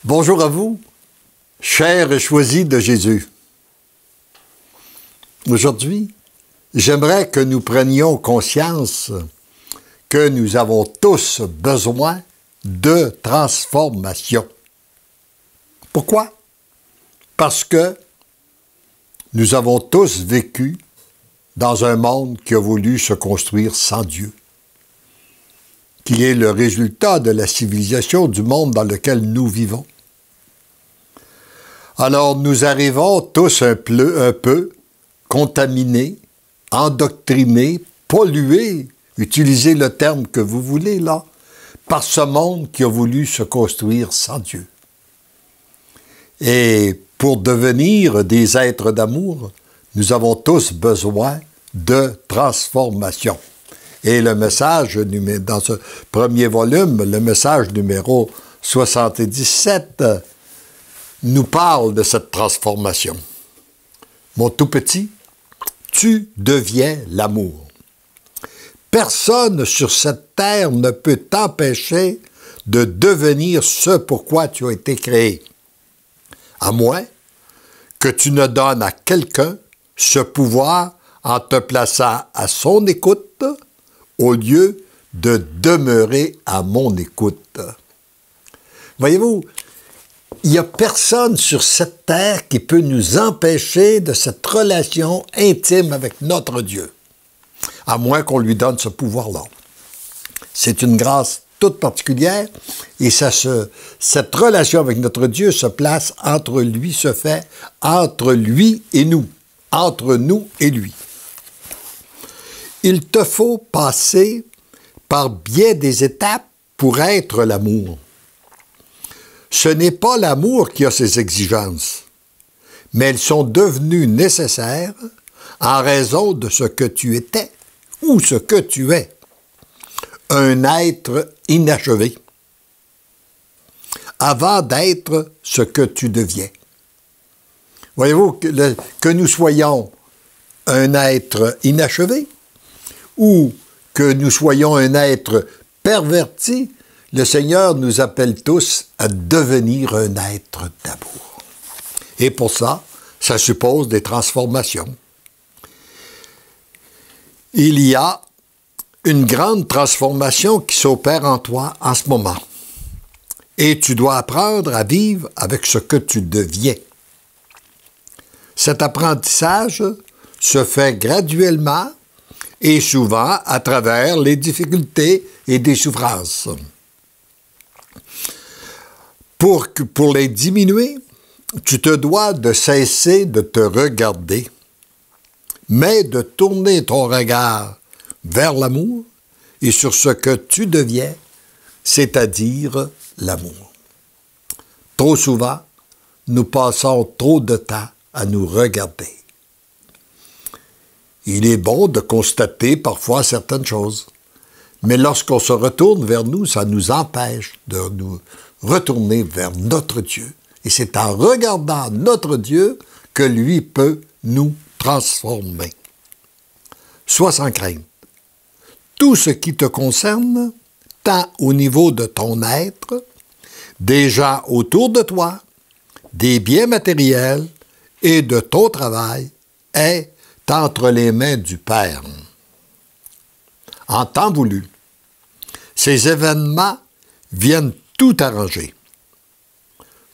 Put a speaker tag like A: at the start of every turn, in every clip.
A: Bonjour à vous, chers et choisis de Jésus. Aujourd'hui, j'aimerais que nous prenions conscience que nous avons tous besoin de transformation. Pourquoi? Parce que nous avons tous vécu dans un monde qui a voulu se construire sans Dieu, qui est le résultat de la civilisation du monde dans lequel nous vivons. Alors nous arrivons tous un peu contaminés, endoctrinés, pollués, utilisez le terme que vous voulez là, par ce monde qui a voulu se construire sans Dieu. Et pour devenir des êtres d'amour, nous avons tous besoin de transformation. Et le message, dans ce premier volume, le message numéro 77, nous parle de cette transformation. Mon tout petit, tu deviens l'amour. Personne sur cette terre ne peut t'empêcher de devenir ce pourquoi tu as été créé, à moins que tu ne donnes à quelqu'un ce pouvoir en te plaçant à son écoute au lieu de demeurer à mon écoute. Voyez-vous, il n'y a personne sur cette terre qui peut nous empêcher de cette relation intime avec notre Dieu, à moins qu'on lui donne ce pouvoir-là. C'est une grâce toute particulière et cette relation avec notre Dieu se fait entre lui et nous, entre nous et lui. Il te faut passer par bien des étapes pour être l'amour. Ce n'est pas l'amour qui a ses exigences, mais elles sont devenues nécessaires en raison de ce que tu étais ou ce que tu es, un être inachevé, avant d'être ce que tu deviens. Voyez-vous, que nous soyons un être inachevé ou que nous soyons un être perverti, le Seigneur nous appelle tous à devenir un être d'amour. Et pour ça, ça suppose des transformations. Il y a une grande transformation qui s'opère en toi en ce moment. Et tu dois apprendre à vivre avec ce que tu deviens. Cet apprentissage se fait graduellement et souvent à travers les difficultés et des souffrances. Pour les diminuer, tu te dois de cesser de te regarder, mais de tourner ton regard vers l'amour et sur ce que tu deviens, c'est-à-dire l'amour. Trop souvent, nous passons trop de temps à nous regarder. Il est bon de constater parfois certaines choses, mais lorsqu'on se retourne vers nous, ça nous empêche de nous retourner vers notre Dieu. Et c'est en regardant notre Dieu que lui peut nous transformer. Sois sans crainte. Tout ce qui te concerne, tant au niveau de ton être, des gens autour de toi, des biens matériels et de ton travail, est entre les mains du Père. En temps voulu, ces événements viennent tout arranger.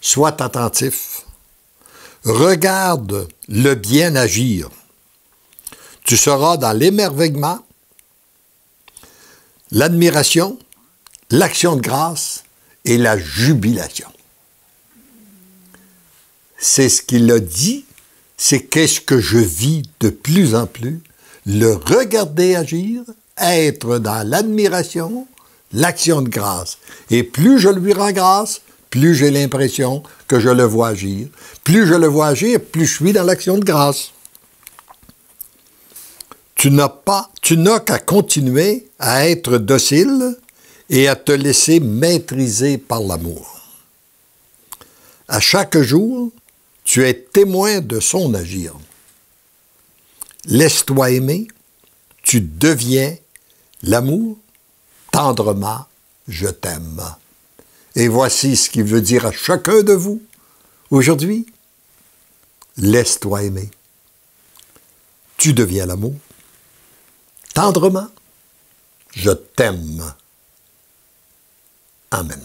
A: Sois attentif. Regarde le bien agir. Tu seras dans l'émerveillement, l'admiration, l'action de grâce et la jubilation. C'est ce qu'il a dit, c'est qu'est-ce que je vis de plus en plus, le regarder agir, être dans l'admiration, l'action de grâce. Et plus je lui rends grâce, plus j'ai l'impression que je le vois agir. Plus je le vois agir, plus je suis dans l'action de grâce. Tu n'as qu'à continuer à être docile et à te laisser maîtriser par l'amour. À chaque jour, tu es témoin de son agir. Laisse-toi aimer, tu deviens l'amour, tendrement, je t'aime. Et voici ce qu'il veut dire à chacun de vous aujourd'hui. Laisse-toi aimer. Tu deviens l'amour. Tendrement, je t'aime. Amen.